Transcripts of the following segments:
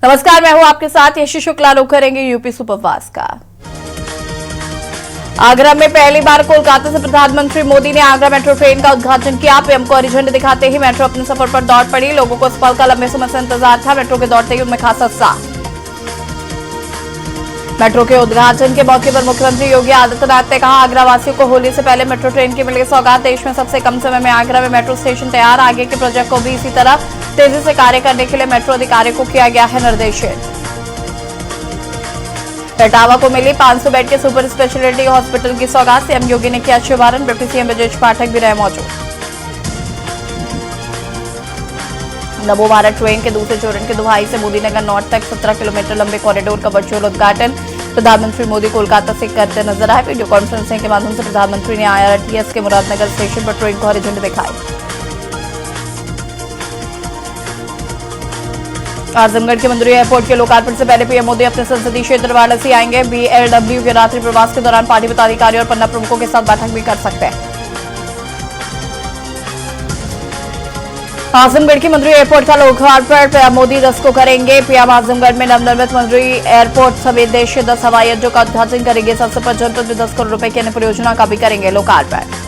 नमस्कार, मैं हूं आपके साथ यशी शुक्ला। रुक करेंगे यूपी सुपरफास्ट का। आगरा में पहली बार कोलकाता से प्रधानमंत्री मोदी ने आगरा मेट्रो ट्रेन का उद्घाटन किया। पीएम को हरी झंडी दिखाते ही मेट्रो अपने सफर पर दौड़ पड़ी। लोगों को इस पल का लंबे समय से इंतजार था। मेट्रो के दौड़ते ही उनमें खासा उत्साह। मेट्रो के उद्घाटन के मौके पर मुख्यमंत्री योगी आदित्यनाथ ने कहा, आगरा वासियों को होली से पहले मेट्रो ट्रेन की मिली सौगात। देश में सबसे कम समय में आगरा में मेट्रो स्टेशन तैयार। आगे के प्रोजेक्ट को भी इसी तरह तेजी से कार्य करने के लिए मेट्रो अधिकारियों को किया गया है निर्देशित। इटावा को मिली 500 बेड के सुपर स्पेशलिटी हॉस्पिटल की सौगात। सीएम योगी ने किया शुभारंभ। डिप्टी सीएम ब्रजेश पाठक भी रहे मौजूद। नमो भारत ट्रेन के दूसरे चरण के दुहाई से मोदीनगर नॉर्थ तक 17 किलोमीटर लंबे कॉरिडोर का वर्चुअल उद्घाटन प्रधानमंत्री मोदी कोलकाता से करते नजर आए। वीडियो कॉन्फ्रेंसिंग के माध्यम से प्रधानमंत्री ने आईआरटीएस के मुरादनगर स्टेशन पर ट्रेन को हरी झंडी दिखाई। आजमगढ़ के मंदुरी एयरपोर्ट के लोकार्पण से पहले पीएम मोदी अपने संसदीय क्षेत्र वाराणसी आएंगे। बीएलडब्ल्यू के रात्रि प्रवास के दौरान पार्टी पदाधिकारियों और पन्ना प्रमुखों के साथ बैठक भी कर सकते हैं। आजमगढ़ की मंदुरी एयरपोर्ट का लोकार्पण पीएम मोदी 10 को करेंगे। पीएम आजमगढ़ में नवनिर्मित मंदुरी एयरपोर्ट समेत देश के 10 हवाई अड्डों का उद्घाटन करेंगे। इस अवसर पर जनपद में 10 करोड़ रुपए की अन्य परियोजना का भी करेंगे लोकार्पण।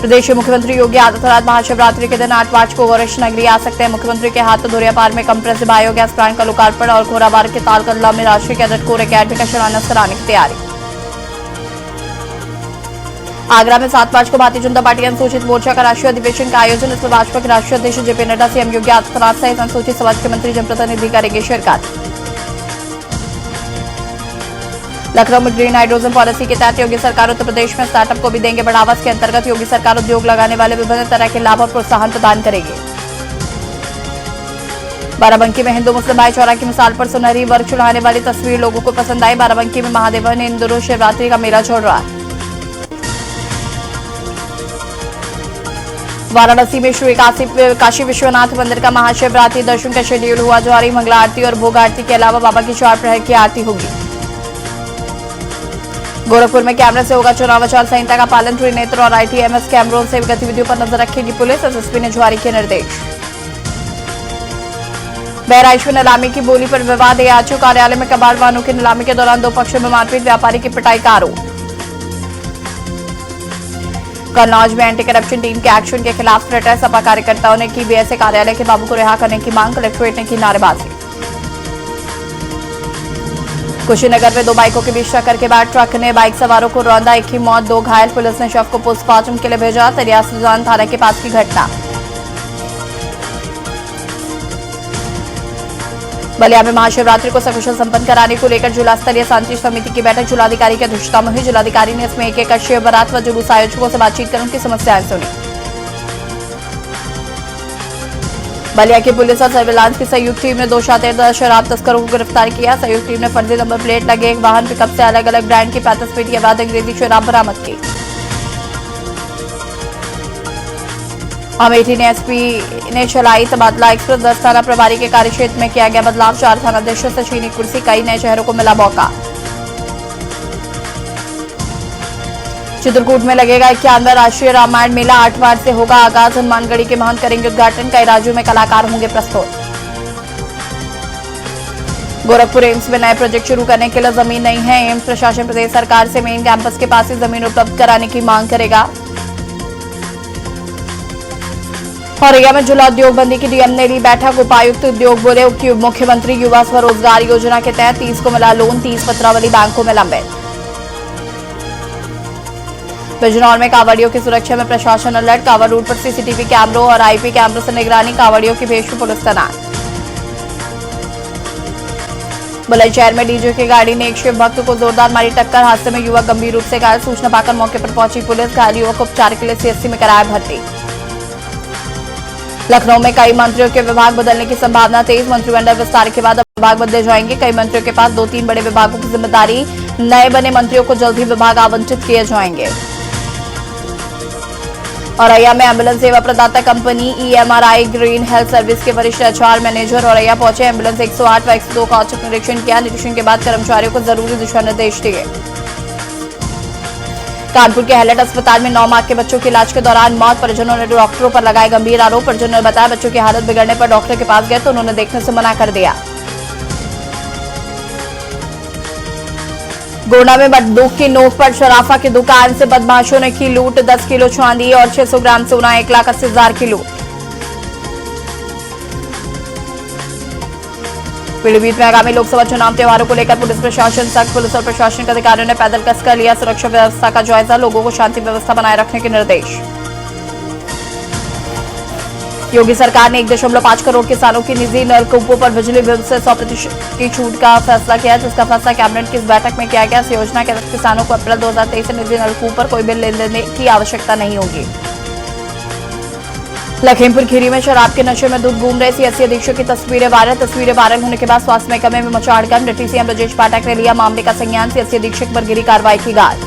प्रदेश के मुख्यमंत्री योगी आदित्यनाथ महाशिवरात्रि के दिन 8 मार्च को वरिष्ठ नगरी आ सकते हैं। मुख्यमंत्री के हाथों धुरियापार में कंप्रेसिव बायोगैस प्लांट का लोकार्पण और खोराबार के तालकल्ला में राष्ट्रीय कैडेट कोर अकेडमी का शिलान्यास कराने की तैयारी। आगरा में 7 मार्च को भारतीय जनता पार्टी अनुसूचित मोर्चा का राष्ट्रीय अधिवेशन का आयोजन। इसमें भाजपा के राष्ट्रीय अध्यक्ष जेपी नड्डा, सीएम योगी आदित्यनाथ सहित अनुसूचित समाज के मंत्री जनप्रतिनिधि करेंगे शिरकत। लखनऊ में ग्रीन हाइड्रोजन पॉलिसी के तहत योगी सरकार उत्तर प्रदेश में स्टार्टअप को भी देंगे बढ़ावा। इसके अंतर्गत योगी सरकार उद्योग लगाने वाले विभिन्न तरह के लाभ और प्रोत्साहन प्रदान करेगी। बाराबंकी में हिंदू मुस्लिम भाईचारा की मिसाल पर सुनहरी वर्ग चढ़ाने वाली तस्वीर लोगों को पसंद आई। बाराबंकी में महादेव ने इन दिनों शिवरात्रि का मेला छोड़ रहा है। वाराणसी में श्री काशी विश्वनाथ मंदिर का महाशिवरात्रि दर्शन का शेड्यूल हुआ जारी। मंगला आरती और भोग आरती के अलावा बाबा की 4 प्रहर की आरती होगी। गोरखपुर में कैमरे से होगा चुनाव आचार संहिता का पालन। त्रिनेत्र और आईटीएमएस कैमरों से गतिविधियों पर नजर रखेगी पुलिस। एसएसपी ने जारी किए निर्देश। बहराइच में नीलामी की बोली पर विवाद। एआरटीओ कार्यालय में कबाड़ वाहनों की नीलामी के दौरान 2 पक्षों में मारपीट, व्यापारी की पिटाई का आरोप। कन्नौज में एंटी करप्शन टीम के एक्शन के खिलाफ ट्विटर सपा कार्यकर्ताओं ने की बीएसए कार्यालय के बाबू को रिहा करने की मांग। कलेक्ट्रेट ने की नारेबाजी। कुशीनगर में 2 बाइकों के बीच टक्कर के बाद ट्रक ने बाइक सवारों को रौंदा। 1 की मौत, 2 घायल। पुलिस ने शव को पोस्टमार्टम के लिए भेजा। तरियासुजान थाना के पास की घटना। बलिया में महाशिवरात्रि को सकुशल संपन्न कराने को लेकर जिला स्तरीय शांति समिति की बैठक जिलाधिकारी की अध्यक्षता में हुई। जिलाधिकारी ने इसमें एक शिव बारात व जुलूस आयोजकों से बातचीत कर उनकी समस्याएं सुनी। बलिया की पुलिस और सर्विलांस की संयुक्त टीम ने 2 शातिर शराब तस्करों को गिरफ्तार किया। संयुक्त टीम ने फर्जी नंबर प्लेट लगे एक वाहन पिकअप से अलग अलग ब्रांड की 35 पेटी अवैध अंग्रेजी शराब बरामद की। अमेठी ने एसपी ने चलाई तबादला एक्सप्रेस। 10 थाना प्रभारी के कार्यक्षेत्र में किया गया बदलाव। 4 थानाध्यक्षों से छीनी कुर्सी। कई नए शहरों को मिला मौका। चित्रकूट में लगेगा 91वां राष्ट्रीय रामायण मेला। 8 मार्च से होगा आगाज। हनुमानगढ़ी के महंत करेंगे उद्घाटन। कई राज्यों में कलाकार होंगे प्रस्तुत। गोरखपुर एम्स में नए प्रोजेक्ट शुरू करने के लिए जमीन नहीं है। एम्स प्रशासन प्रदेश सरकार से मेन कैंपस के पास ही जमीन उपलब्ध कराने की मांग करेगा। औरैया में जिला उद्योग बंदी की डीएम ने ली बैठक। उपायुक्त उद्योग बोले, मुख्यमंत्री युवा स्वरोजगार योजना के तहत 30 को मिला लोन। 30 पत्रावली बैंकों में लंबित। बिजनौर में कांवड़ियों की सुरक्षा में प्रशासन अलर्ट। कांवड़ रूट पर सीसीटीवी कैमरों और आईपी कैमरों से निगरानी। कांवड़ियों की भेष में पुलिस तैनात। बुलंदशहर में डीजे की गाड़ी ने एक शिव भक्त को जोरदार मारी टक्कर। हादसे में युवक गंभीर रूप से घायल। सूचना पाकर मौके पर पहुंची पुलिस। घायल युवक को उपचार के लिए सीएससी में कराया भर्ती। लखनऊ में कई मंत्रियों के विभाग बदलने की संभावना तेज। मंत्रिमंडल विस्तार के बाद अब विभाग बदले जाएंगे। कई मंत्रियों के पास 2-3 बड़े विभागों की जिम्मेदारी। नए बने मंत्रियों को जल्द ही विभाग आवंटित किए जाएंगे। औरैया में एम्बुलेंस सेवा प्रदाता company EMRI green health service के वरिष्ठ एचआर मैनेजर औरैया पहुंचे। एम्बुलेंस 108 व 102 का औचक निरीक्षण किया। निरीक्षण के बाद कर्मचारियों को जरूरी दिशा निर्देश दिए। कानपुर के हैलेट अस्पताल में 9 माह के बच्चों के इलाज के दौरान मौत। परिजनों ने डॉक्टरों पर लगाए गंभीर आरोप। परिजनों ने बताया बच्चों की हालत बिगड़ने पर डॉक्टर के पास गए तो उन्होंने देखने से मना कर दिया। गोंडा में बंदूक की नोक पर शराफा की दुकान से बदमाशों ने की लूट। 10 किलो चांदी और 600 ग्राम सोना, 1,80,000 की लूट। पीलीभीत में आगामी लोकसभा चुनाव त्योहारों को लेकर पुलिस प्रशासन सख्त। पुलिस और प्रशासनिक अधिकारियों ने पैदल कसकर लिया सुरक्षा व्यवस्था का जायजा। लोगों को शांति व्यवस्था बनाए रखने के निर्देश। योगी सरकार ने 1.5 करोड़ किसानों की निजी नलकूपों पर बिजली बिल से 100% की छूट का फैसला किया, जिसका फैसला कैबिनेट की इस बैठक में किया गया। इस योजना के तहत किसानों को अप्रैल 2023 से निजी नलकूप पर कोई बिल लेने की आवश्यकता नहीं होगी। लखीमपुर खीरी में शराब के नशे में धुत घूम रहे सीएससी अधीक्षक की तस्वीरें वायरल होने के बाद स्वास्थ्य महकमे में मचा हड़कंप। डिप्टी सीएम ब्रजेश पाठक ने लिया मामले का संज्ञान। सीएससी अधीक्षक पर गिरी कार्रवाई की गाज।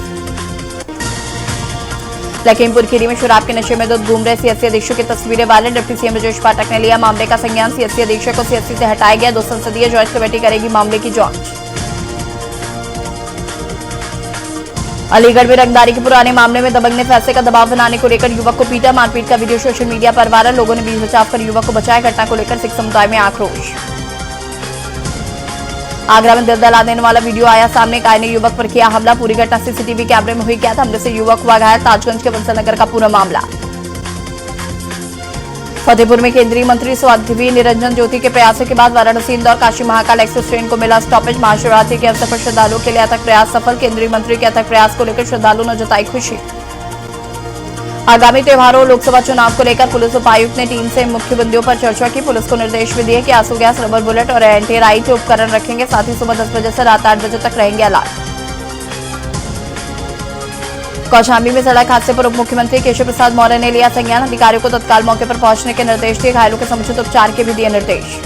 लखीमपुर खीरी में शराब के नशे में धुत घूम रहे सीएससी अधीक्षक की तस्वीरें viral. Deputy CM Brajesh Pathak ने लिया मामले का संज्ञान। सीएससी अधीक्षक को सीएससी से हटाया गया। 2 संसदीय जांच कमेटी करेगी मामले की जांच। अलीगढ़ में रंगदारी के पुराने मामले में दबंग ने पैसे का दबाव बनाने को लेकर युवक को पीटा। मारपीट का वीडियो सोशल मीडिया पर वायरल। लोगों ने बीच बचाव कर युवक को बचाया। घटना को लेकर सिख समुदाय में आक्रोश। आगरा में दिल दहला देने वाला वीडियो आया सामने। काय ने युवक पर किया हमला। पूरी घटना सीसीटीवी कैमरे में हुई कैद। हमले से युवक हुआ घायल। ताजगंज के बंसलनगर का पूरा मामला। फतेहपुर में केंद्रीय मंत्री साध्वी निरंजन ज्योति के प्रयासों के बाद वाराणसी इंदौर काशी महाकाल एक्सप्रेस ट्रेन को मिला स्टॉपेज। महाशिवरात्रि के अवसर पर श्रद्धालुओं के लिए अथक प्रयास सफल। केंद्रीय मंत्री के अथक प्रयास को लेकर श्रद्धालुओं ने जताई खुशी। आगामी त्योहारों लोकसभा चुनाव को लेकर पुलिस उपायुक्त ने टीम से मुख्य बिंदुओं पर चर्चा की। पुलिस को निर्देश भी दिए कि आंसू गैस, रबर बुलेट और एंटी राइट उपकरण रखेंगे। साथ ही सुबह 10 बजे से रात 8 बजे तक रहेंगे अलर्ट। कौशाम्बी में सड़क हादसे पर उप मुख्यमंत्री केशव प्रसाद मौर्य ने लिया संज्ञान। अधिकारियों को तत्काल मौके पर पहुंचने के निर्देश दिए। घायलों के समुचित उपचार के भी दिए निर्देश।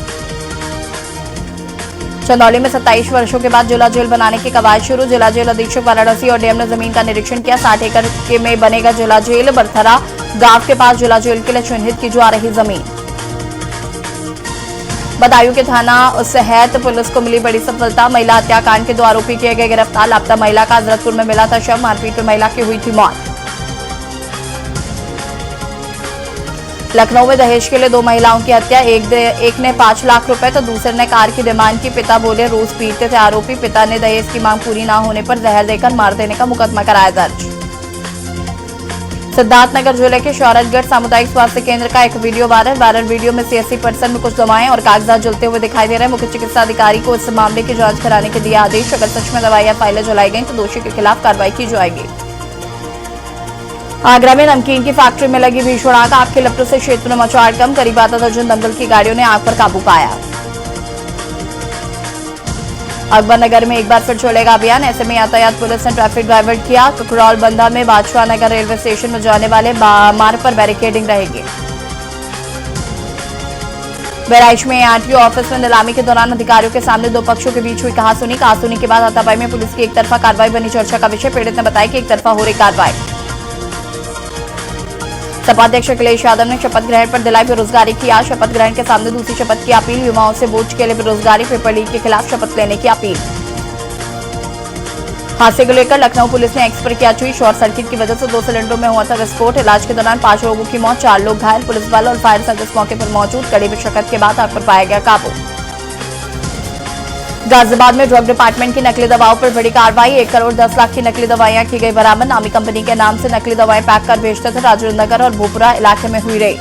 चंदौली में 27 वर्षों के बाद जिला जेल बनाने की कवायद शुरू। जिला जेल अधीक्षक वाराणसी और डीएम ने जमीन का निरीक्षण किया। 60 एकड़ में बनेगा जिला जेल। बरथरा गांव के पास जिला जेल के लिए चिन्हित की जा रही जमीन। बदायूं के थाना सहैत पुलिस को मिली बड़ी सफलता। महिला हत्याकांड के 2 आरोपी किए गए गिरफ्तार। लापता महिला का हजरतपुर में मिला था शव। मारपीट में महिला की हुई थी मौत। लखनऊ में दहेज के लिए 2 महिलाओं की हत्या। एक ने 5 लाख रुपए तो दूसरे ने कार की डिमांड की। पिता बोले रोज पीटते थे आरोपी। पिता ने दहेज की मांग पूरी न होने पर जहर देकर मार देने का मुकदमा कराया दर्ज। सिद्धार्थनगर जिले के शौरतगढ़ सामुदायिक स्वास्थ्य केंद्र का एक वीडियो वायरल। वीडियो में सीएससी परिसर में कुछ दवाएं और कागजात जलते हुए दिखाई दे रहे हैं। मुख्य चिकित्सा अधिकारी को इस मामले की जांच कराने के दिया आदेश। अगर सच में दवाइयां फाइलें जलाई गई तो दोषी के खिलाफ कार्रवाई की जाएगी। आगरा में नमकीन की फैक्ट्री में लगी भीषण आग। आग के लपटों से क्षेत्र में मचा हड़कंप। करीब आधा दर्जन दमकल की गाड़ियों ने आग पर काबू पाया। अकबर नगर में एक बार फिर चलेगा अभियान। ऐसे में यातायात पुलिस ने ट्रैफिक डाइवर्ट किया। ककरौल बंधा में बादशाह नगर रेलवे स्टेशन में जाने वाले मार्ग पर बैरिकेडिंग रहेगी। बहराइच में आरटीओ ऑफिस में नीलामी के दौरान अधिकारियों के सामने 2 पक्षों के बीच हुई कहासुनी के बाद हाथापाई में पुलिस की एक तरफा कार्रवाई बनी चर्चा का विषय। पीड़ित ने बताया कि एक तरफा हो रही कार्रवाई। सपा अध्यक्ष अखिलेश यादव ने शपथ ग्रहण पर दिलाई बेरोजगारी की आज। शपथ ग्रहण के सामने दूसरी शपथ की अपील। युवाओं से वोट के लिए बेरोजगारी पेपर लीक के खिलाफ शपथ लेने की अपील। हादसे को लेकर लखनऊ पुलिस ने एक्स पर किया ट्वीट। शॉर्ट सर्किट की वजह से 2 सिलेंडरों में हुआ था विस्फोट। इलाज के दौरान 5 लोगों की मौत, 4 लोग घायल। पुलिस बल और फायर सर्विस मौके पर मौजूद। कड़ी मशक्कत के बाद आग पर पाया गया काबू। गाजियाबाद में ड्रग डिपार्टमेंट की नकली दवाओं पर बड़ी कार्रवाई। 1 करोड़ 10 लाख की नकली दवाइयां की गई बरामद। नामी कंपनी के नाम से नकली दवाएं पैक कर भेजते थे। राजेंद्र नगर और भोपुरा इलाके में हुई रेड।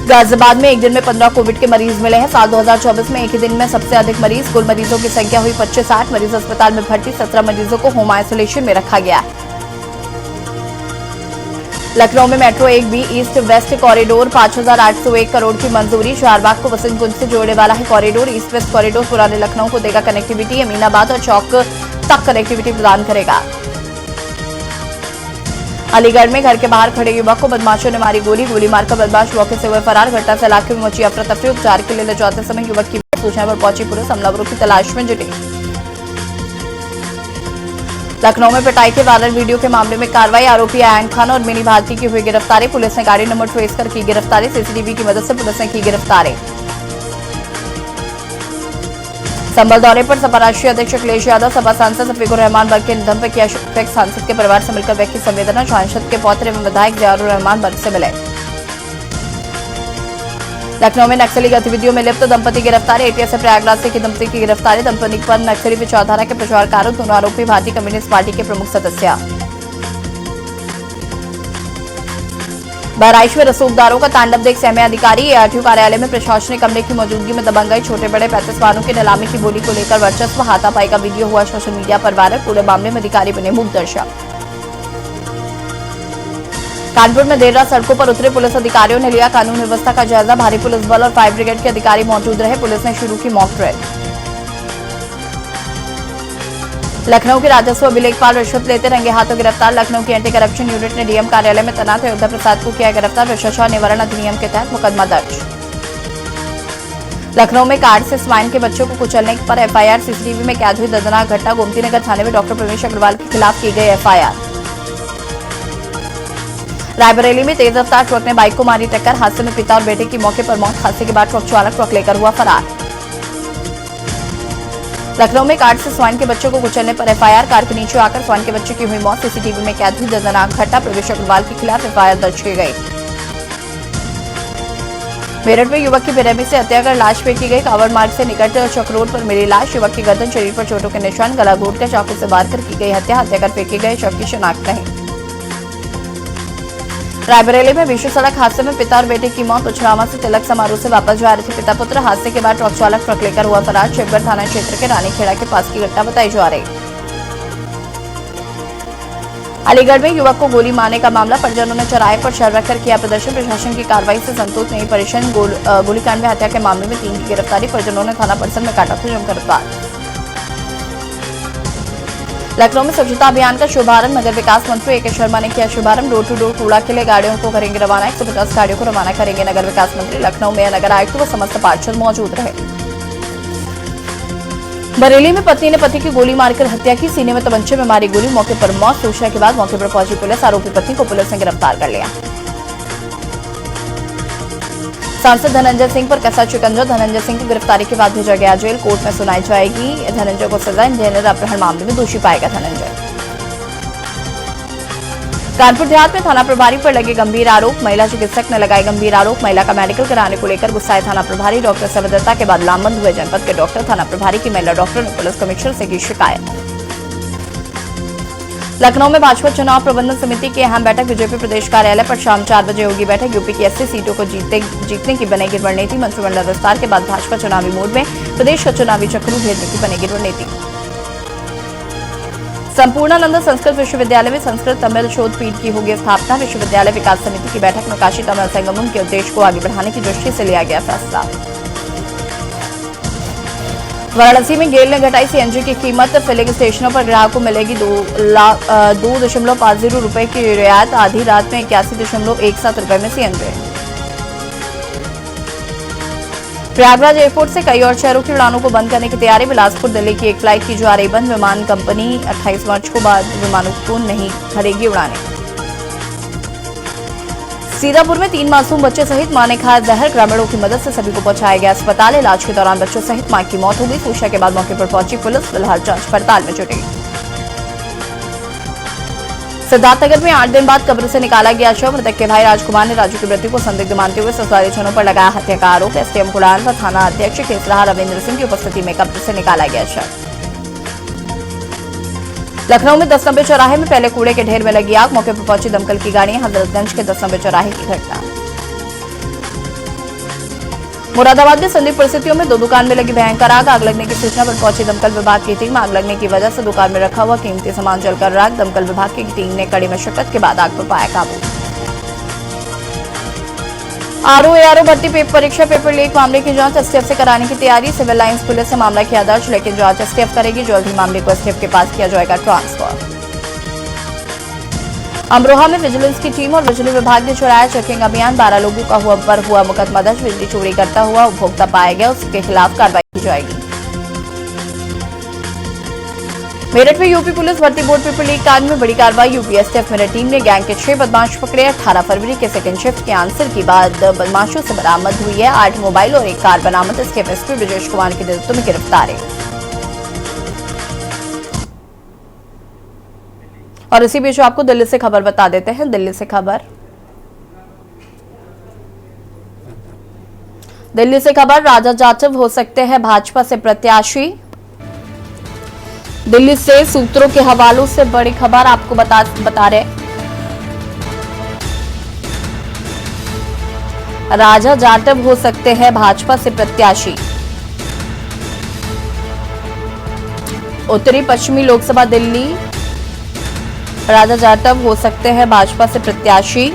गाजियाबाद में एक दिन में 15 कोविड के मरीज मिले हैं। साल 2024 में एक ही दिन में सबसे अधिक मरीज। कुल मरीजों की संख्या हुई 2560। मरीज अस्पताल में भर्ती। 17 मरीजों को होम आइसोलेशन में रखा गया। लखनऊ में metro 1B east west corridor 5801 crore की मंजूरी। चारबाग को वसंत कुंज से जोड़ने वाला है कॉरिडोर। ईस्ट वेस्ट कॉरिडोर पुराने लखनऊ को देगा कनेक्टिविटी। अमीनाबाद और चौक तक कनेक्टिविटी प्रदान करेगा। अलीगढ़ में घर के बाहर खड़े युवक को बदमाशों ने मारी गोली मारकर बदमाश मौके से हुए फरार। घटना से इलाके में मची अफरा तफरी। उपचार के लिए ले जाते समय युवक की सूचना पर पहुंची पुलिस हमलावरों की तलाश में जुटी। लखनऊ में पिटाई के वायरल वीडियो के मामले में कार्रवाई। आरोपी आयन खान और मिनी भारती की हुई गिरफ्तारी। पुलिस ने गाड़ी नंबर ट्रेस कर की गिरफ्तारी। सीसीटीवी की मदद से पुलिस ने की गिरफ्तारी। संभल दौरे पर सपा राष्ट्रीय अध्यक्ष अखिलेश यादव, सपा सांसद शफीकुर रहमान बर्ग के निधन पर किया शोक। सांसद के परिवार से मिलकर व्यक्ति संवेदना, सांसद के पौत्र एवं विधायक जियाउर रहमान बर्ग से मिले। लखनऊ में नक्सली गतिविधियों में लिप्त दंपति गिरफ्तार, एटीएस से प्रयागराज से की दंपति की गिरफ्तारी, दंपति पर नक्सली विचारधारा के प्रचारकारों, दोनों आरोपी भारतीय कम्युनिस्ट पार्टी के प्रमुख सदस्य। बहराइच में रसूखदारों का तांडव देख सहमे अधिकारी, एआरटीयू कार्यालय में प्रशासनिक अमले की मौजूदगी में दबंग गए, छोटे बड़े 35 वाहनों की नीलामी की बोली को लेकर वर्चस्व, हाथापाई का वीडियो हुआ सोशल मीडिया पर वायरल, पूरे मामले में अधिकारी बने मूक दर्शक। कानपुर में देर रात सड़कों पर उतरे पुलिस अधिकारियों ने लिया कानून व्यवस्था का जायजा, भारी पुलिस बल और फायर ब्रिगेड के अधिकारी मौजूद रहे, पुलिस ने शुरू की मॉक ड्रिल। लखनऊ के राजस्व अभिलेखपाल रिश्वत लेते रंगे हाथों गिरफ्तार, लखनऊ की एंटी करप्शन यूनिट ने डीएम कार्यालय में तैनात अयोध्या प्रसाद को किया गिरफ्तार, भ्रष्टाचार निवारण अधिनियम के तहत मुकदमा दर्ज। लखनऊ में कार्ड से स्वाइन के बच्चों को कुचलने पर एफआईआर, सीसीटीवी में कैद हुई दर्दनाक घटना, गोमतीनगर थाने में डॉक्टर प्रवेश अग्रवाल के खिलाफ की गई एफआईआर। रायबरेली में तेज रफ्तार ट्रक ने बाइक को मारी टक्कर, हादसे में पिता और बेटे की मौके पर मौत, हादसे के बाद ट्रक चालक ट्रक लेकर हुआ फरार। लखनऊ में कार्ड से स्वाइन के बच्चों को कुचलने पर एफआईआर, कार के नीचे आकर स्वाइन के बच्चे की हुई मौत, सीसीटीवी में कैद हुई दर्दनाक घटना, प्रवेश अग्रवाल के खिलाफ एफआईआर दर्ज की गई। मेरठ में युवक की बेरहमी से हत्या कर लाश फेंकी गई, कांवड़ मार्ग से निकट चक रोड पर मिली लाश, युवक की गर्दन, शरीर पर चोटों के निशान, गला घोटकर चाकू से वार कर की गई हत्या, हत्या कर फेंके गए शव की शिनाख्त नहीं। रायबरेली में विश्व सड़क हादसे में पिता और बेटे की मौत, उछरामा से तिलक समारोह से वापस जा रहे थे पिता पुत्र, हादसे के बाद ट्रक चालक ट्रक लेकर हुआ फरार, शिवगढ़ थाना क्षेत्र के रानीखेड़ा के पास की घटना बताई जा रही। अलीगढ़ में युवक को गोली मारने का मामला, परिजनों ने चौराहे पर शर रखकर किया प्रदर्शन, प्रशासन की कार्रवाई से संतुष्ट नहीं परिजन, गोलीकांड में हत्या के मामले में 3 की गिरफ्तारी, परिजनों ने थाना परिसर में काटा था जमकर उत्पात। लखनऊ में स्वच्छता अभियान का शुभारंभ, नगर विकास मंत्री ए के शर्मा ने किया शुभारंभ, डोर टू डोर कूड़ा के लिए गाड़ियों को करेंगे रवाना, 150 गाड़ियों को रवाना करेंगे नगर विकास मंत्री। लखनऊ में नगर आयुक्त व समस्त पार्षद मौजूद रहे। बरेली में पत्नी ने पति की गोली मारकर हत्या की, सीने में तमंचे में मारी गोली, मौके पर मौत, सूचना के बाद मौके पर पहुंची पुलिस, आरोपी पत्नी को पुलिस ने गिरफ्तार कर लिया। सांसद धनंजय सिंह पर कसा शिकंजा, धनंजय सिंह को गिरफ्तारी के बाद भेजा गया जेल, कोर्ट में सुनाई जाएगी धनंजय को सजा, इंजीनियर अपहरण मामले में दोषी पाएगा धनंजय। कानपुर देहात में थाना प्रभारी पर लगे गंभीर आरोप, महिला चिकित्सक ने लगाए गंभीर आरोप, महिला का मेडिकल कराने को लेकर गुस्साए थाना प्रभारी, डॉक्टर से अभद्रता के बाद लामबंद हुए जनपद के डॉक्टर, थाना प्रभारी की महिला डॉक्टर ने पुलिस कमिश्नर से की शिकायत। लखनऊ में भाजपा चुनाव प्रबंधन समिति की अहम बैठक, बीजेपी प्रदेश कार्यालय पर शाम 4 बजे होगी बैठक, यूपी की 80 सीटों को जीतने की बनेगी रणनीति, मंत्रिमंडल विस्तार के बाद भाजपा चुनावी मोड में, प्रदेश का चुनावी चक्र घेरने की बनेगी रणनीति। संपूर्णानंद संस्कृत विश्वविद्यालय में संस्कृत तमिल शोध पीठ की होगी स्थापना, विश्वविद्यालय विकास समिति की बैठक में काशी तमिल संगमम के उद्देश्य को आगे बढ़ाने की दृष्टि से लिया गया फैसला। वाराणसी में गेल ने घटाई सीएनजी की कीमत, फिलिंग स्टेशनों पर ग्राहक को मिलेगी 2.50 रुपए की रियायत, आधी रात में 81.17 रुपए में सीएनजी। प्रयागराज एयरपोर्ट से कई और शहरों की उड़ानों को बंद करने की तैयारी, बिलासपुर दिल्ली की एक फ्लाइट की जा रही बंद, विमान कंपनी 28 मार्च को बाद विमानों को नहीं भरेगी उड़ानें। सीतापुर में 3 मासूम बच्चे सहित मां ने खाया जहर, ग्रामीणों की मदद से सभी को पहुंचाया गया अस्पताल, इलाज के दौरान बच्चों सहित मां की मौत हो गई, सूचना के बाद मौके पर पहुंची पुलिस, फिलहाल जांच पड़ताल में जुटी। सिद्धार्थनगर में 8 दिन बाद कब्र से निकाला गया शव, मृतक के भाई राजकुमार ने राजू की मृत्यु को संदिग्ध मानते हुए ससुरालीजनों पर लगाया हत्या का आरोप, एसडीएम कुड़ान व थाना अध्यक्ष केसराहा रविंद्र सिंह की उपस्थिति में कब्र से निकाला गया शव। लखनऊ में 10 नंबर चौराहे में पहले कूड़े के ढेर में लगी आग, मौके पर पहुंची दमकल की गाड़ियां, हजरतगंज के 10 नंबर चौराहे की घटना। मुरादाबाद में संदिग्ध परिस्थितियों में 2 दुकान में लगी भयंकर आग लगने की सूचना पर पहुंची दमकल विभाग की टीम, आग लगने की वजह से दुकान में रखा हुआ कीमती सामान जलकर राख, दमकल विभाग की टीम ने कड़ी मशक्कत के बाद आग पर पाया काबू। आरओ भर्ती परीक्षा पेपर लीक मामले की जांच एसटीएफ से कराने की तैयारी, सिविल लाइंस पुलिस ने मामला किया दर्ज, लेकिन जांच एसटीएफ करेगी, जल्द ही मामले को एसटीएफ के पास किया जाएगा ट्रांसफर। अमरोहा में विजिलेंस की टीम और बिजली विभाग ने चलाया चेकिंग अभियान, 12 लोगों का हुआ मुकदमा दर्ज, बिजली चोरी करता हुआ उपभोक्ता पाया गया, उसके खिलाफ कार्रवाई की जाएगी। मेरठ में यूपी पुलिस भर्ती बोर्ड पेपर लीक कांड में बड़ी कार्रवाई। यूपीएसटीएफ मेरठ टीम ने गैंग के 6 बदमाश पकड़े। 18 फरवरी के सेकंड शिफ्ट के आंसर के बाद बदमाशों से बरामद हुई है 8 मोबाइल और 1 कार बरामद। इसके एसपी ब्रजेश कुमार के नेतृत्व में गिरफ्तार है। और इसी बीच आपको दिल्ली से खबर बता देते हैं। दिल्ली से खबर राजा जाटव हो सकते हैं भाजपा से प्रत्याशी। दिल्ली से सूत्रों के हवालों से बड़ी खबर आपको बता रहे। राजा जाटव हो सकते हैं भाजपा से प्रत्याशी। उत्तरी पश्चिमी लोकसभा दिल्ली, राजा जाटव हो सकते हैं भाजपा से प्रत्याशी।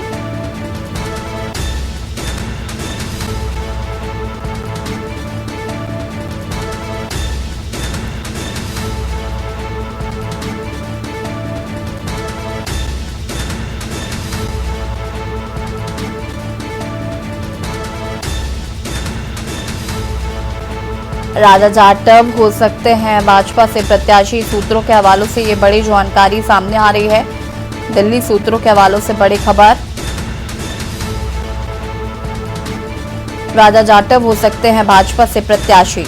राजा जाटव हो सकते हैं भाजपा से प्रत्याशी। सूत्रों के हवालों से ये बड़ी जानकारी सामने आ रही है। दिल्ली सूत्रों के हवालों से बड़ी खबर, राजा जाटव हो सकते हैं भाजपा से प्रत्याशी।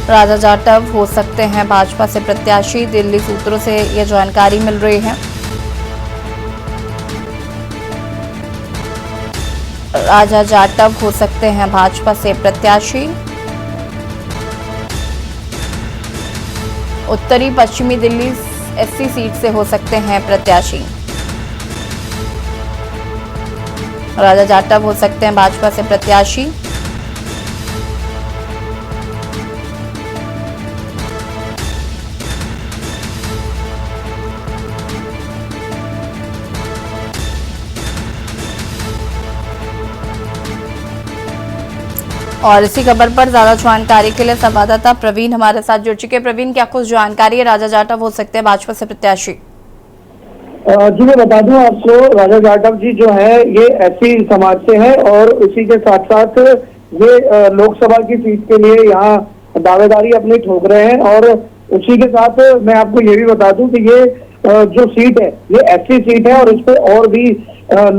राजा जाटव हो सकते हैं भाजपा से प्रत्याशी। दिल्ली सूत्रों से यह जानकारी मिल रही है। राजा जाटव हो सकते हैं भाजपा से प्रत्याशी। उत्तरी पश्चिमी दिल्ली एससी सीट से हो सकते हैं प्रत्याशी। राजा जाटव हो सकते हैं भाजपा से प्रत्याशी। और इसी खबर पर ज्यादा जानकारी के लिए संवाददाता प्रवीण हमारे साथ जुड़ चुके हैं। प्रवीण, क्या कुछ जानकारी है? राजा जाटव हो सकते हैं भाजपा से प्रत्याशी। जी मैं बता दूं आपको, राजा जाटव जी जो है ये एससी समाज से है और उसी के साथ साथ ये लोकसभा की सीट के लिए यहाँ दावेदारी अपनी ठोक रहे हैं। और उसी के साथ मैं आपको ये भी बता दूं कि ये जो सीट है ये एससी सीट है और इस पे और भी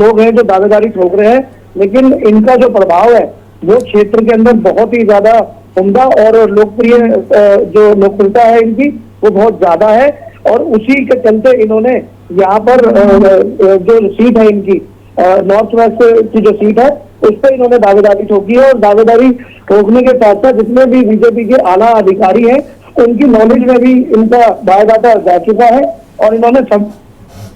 लोग हैं जो दावेदारी ठोक रहे हैं, लेकिन इनका जो प्रभाव है वो क्षेत्र के अंदर बहुत ही ज्यादा उम्दा और लोकप्रिय जो लोकप्रियता है इनकी वो बहुत ज्यादा है। और उसी के चलते इन्होंने यहाँ पर जो सीट है इनकी नॉर्थ वेस्ट की जो सीट है उस पर इन्होंने दावेदारी ठोकी है। और दावेदारी ठोकने के साथ साथ जितने भी बीजेपी के आला अधिकारी हैं उनकी नॉलेज में भी इनका बायोडाटा जा चुका है। और इन्होंने सब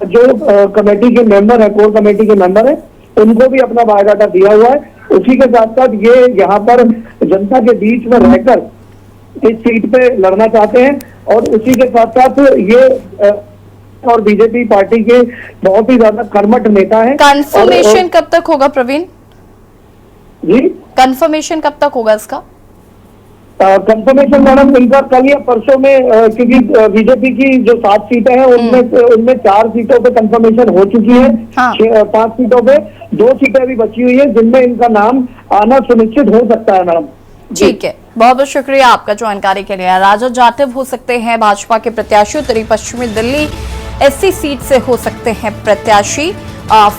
जो कमेटी के मेंबर है, कोर कमेटी के मेंबर है, उनको भी अपना बायोडाटा दिया हुआ है। उसी के साथ साथ ये यहाँ पर जनता के बीच में रहकर इस सीट पे लड़ना चाहते हैं। और उसी के साथ साथ ये और बीजेपी पार्टी के बहुत ही ज्यादा कर्मठ नेता हैं। कंफर्मेशन कब तक होगा प्रवीण जी? कंफर्मेशन कब तक होगा इसका? कंफर्मेशन मैडम इनका कल या परसों में, क्योंकि बीजेपी की जो 7 सीटें हैं उनमें 4 सीटों पे कंफर्मेशन हो चुकी है। हाँ। 5 सीटों पे 2 सीटें अभी बची हुई है जिनमें इनका नाम आना सुनिश्चित हो सकता है मैडम। ठीक है, बहुत बहुत शुक्रिया आपका जानकारी के लिए। राजा जाटव हो सकते हैं भाजपा के प्रत्याशी। उत्तरी पश्चिमी दिल्ली एससी सीट से हो सकते हैं प्रत्याशी।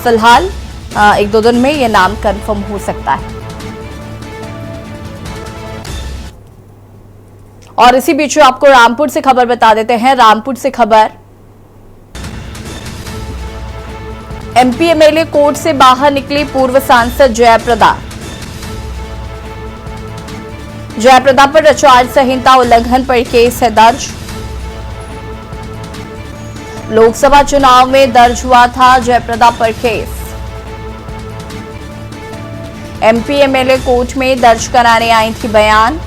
फिलहाल 1-2 दिन में ये नाम कंफर्म हो सकता है। और इसी बीच आपको रामपुर से खबर बता देते हैं। रामपुर से खबर, एमपी एमएलए कोर्ट से बाहर निकली पूर्व सांसद जयप्रदा। जयप्रदा पर आचार संहिता उल्लंघन पर केस है दर्ज। लोकसभा चुनाव में दर्ज हुआ था जयप्रदा पर केस। एमपी एमएलए कोर्ट में दर्ज कराने आई थी बयान।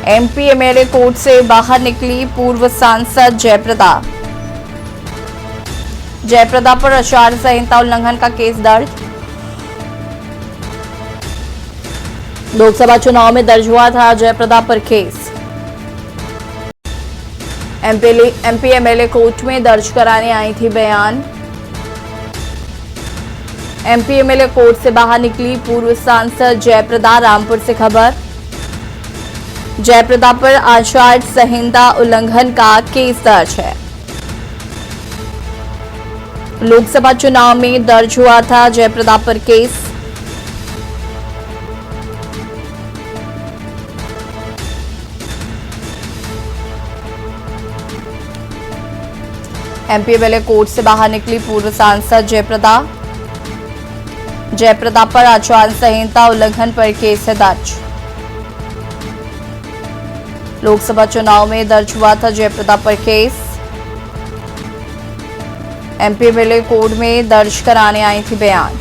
एमपी एमएलए कोर्ट से बाहर निकली पूर्व सांसद जयप्रदा। जयप्रदा पर आचार संहिता उल्लंघन का केस दर्ज। लोकसभा चुनाव में दर्ज हुआ था जयप्रदा पर केस। एमपी एमएलए कोर्ट में दर्ज कराने आई थी बयान। एमपी एमएलए कोर्ट से बाहर निकली पूर्व सांसद जयप्रदा। रामपुर से खबर, जयप्रदा पर आचार संहिता उल्लंघन का केस दर्ज है। लोकसभा चुनाव में दर्ज हुआ था जयप्रदा पर केस। एमपी एमएलए कोर्ट से बाहर निकली पूर्व सांसद जयप्रदा पर आचार संहिता उल्लंघन पर केस है दर्ज। लोकसभा चुनाव में दर्ज हुआ था जयप्रदा पर केस। एमपी एमएलए कोर्ट में दर्ज कराने आई थी बयान।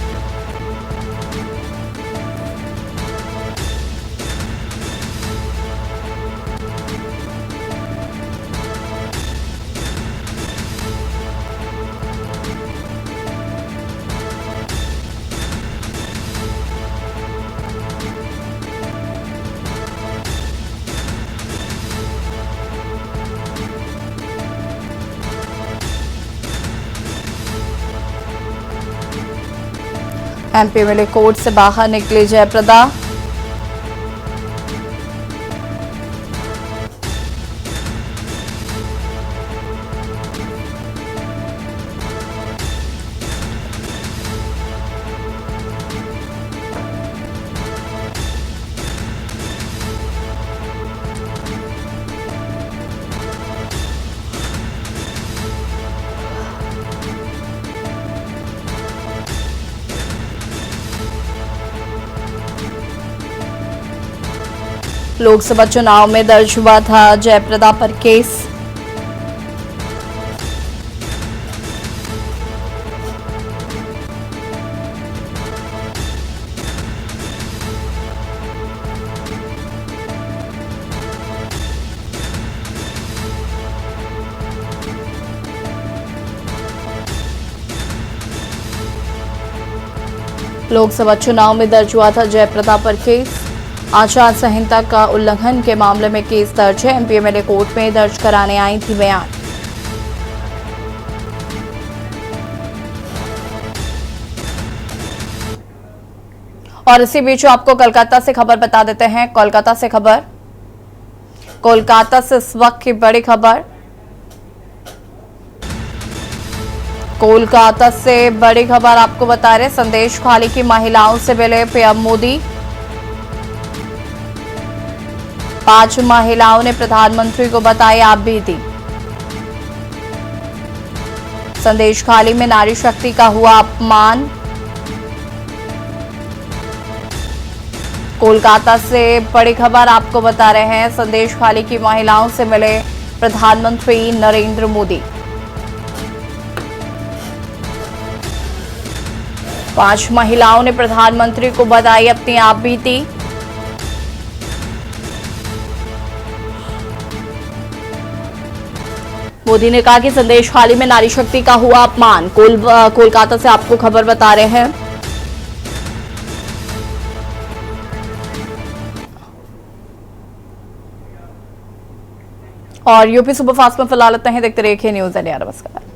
एमपी एमएलए कोर्ट से बाहर निकले जयप्रदा। लोकसभा चुनाव में दर्ज हुआ था जयप्रदा पर केस। लोकसभा चुनाव में दर्ज हुआ था जयप्रदा पर केस। आचार संहिता का उल्लंघन के मामले में केस दर्ज है। एमपी एमएलए कोर्ट में दर्ज कराने आई थी बयान। और इसी बीच आपको कोलकाता से खबर बता देते हैं। कोलकाता से खबर, कोलकाता से इस वक्त की बड़ी खबर, कोलकाता से बड़ी खबर आपको बता रहे। संदेश खाली की महिलाओं से मिले पीएम मोदी। 5 महिलाओं ने प्रधानमंत्री को बताई आप बीती। संदेश खाली में नारी शक्ति का हुआ अपमान। कोलकाता से बड़ी खबर आपको बता रहे हैं। संदेश खाली की महिलाओं से मिले प्रधानमंत्री नरेंद्र मोदी। 5 महिलाओं ने प्रधानमंत्री को बताई अपनी आप बीती। मोदी ने कहा कि संदेश खाली में नारी शक्ति का हुआ अपमान। कोलकाता से आपको खबर बता रहे हैं। और यूपी सुपरफास्ट में फिलहाल इतना ही। देखते रहिए न्यूज़ इंडिया। नमस्कार।